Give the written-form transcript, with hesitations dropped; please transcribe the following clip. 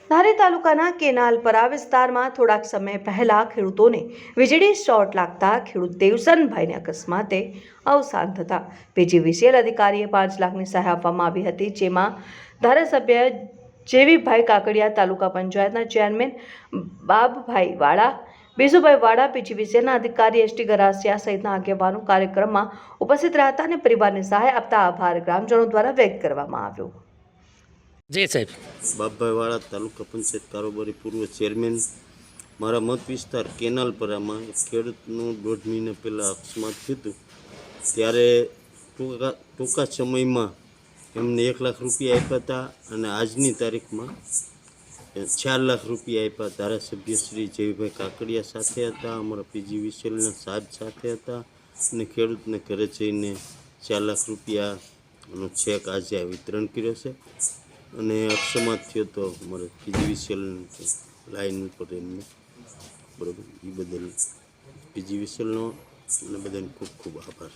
ધારી તાલુકાના કેનાલપરા વિસ્તારમાં થોડાક સમય પહેલા ખેડૂતોને વીજળી શોર્ટ લાગતા ખેડૂત દેવસનભાઈને અકસ્માતે અવસાન થતા પીજીવીસીએલ અધિકારીએ 5 લાખની સહાય આપવામાં આવી હતી, જેમાં ધારાસભ્ય જેવીભાઈ કાકડિયા, તાલુકા પંચાયતના ચેરમેન બાબભાઈ વાળા, બીજુભાઈ વાળા, પીજીવીસીએલના અધિકારી એસટી ગરાસિયા સહિતના આગેવાનો કાર્યક્રમમાં ઉપસ્થિત રહ્યા હતા અને પરિવારને સહાય આપતા આભાર ગ્રામજનો દ્વારા વ્યક્ત કરવામાં આવ્યો. જી સાહેબ. બાબભાઈ વાળા, તાલુકા પંચાયત કારોબારી પૂર્વ ચેરમેન. મારા મત વિસ્તાર કેનાલપરામાં એક ખેડૂતનું 1.5 મહિના પહેલાં અકસ્માત થયું હતું. ત્યારે ટૂંકા સમયમાં એમને 1 લાખ રૂપિયા આપ્યા હતા અને આજની તારીખમાં 4 લાખ રૂપિયા આપ્યા. ધારાસભ્ય શ્રી જેવીભાઈ કાકડિયા સાથે હતા, અમારા પીજીવીસીએલના સાહેબ સાથે હતા અને ખેડૂતને ઘરે જઈને 4 લાખ રૂપિયાનો ચેક આજે વિતરણ કર્યો છે. અને અકસ્માત થયો તો અમારે પીજીવીસીએલ લાઈન ઉપર એમને, બરાબર, એ બદલ પીજીવીસીએલનો અને બધાને ખૂબ ખૂબ આભાર.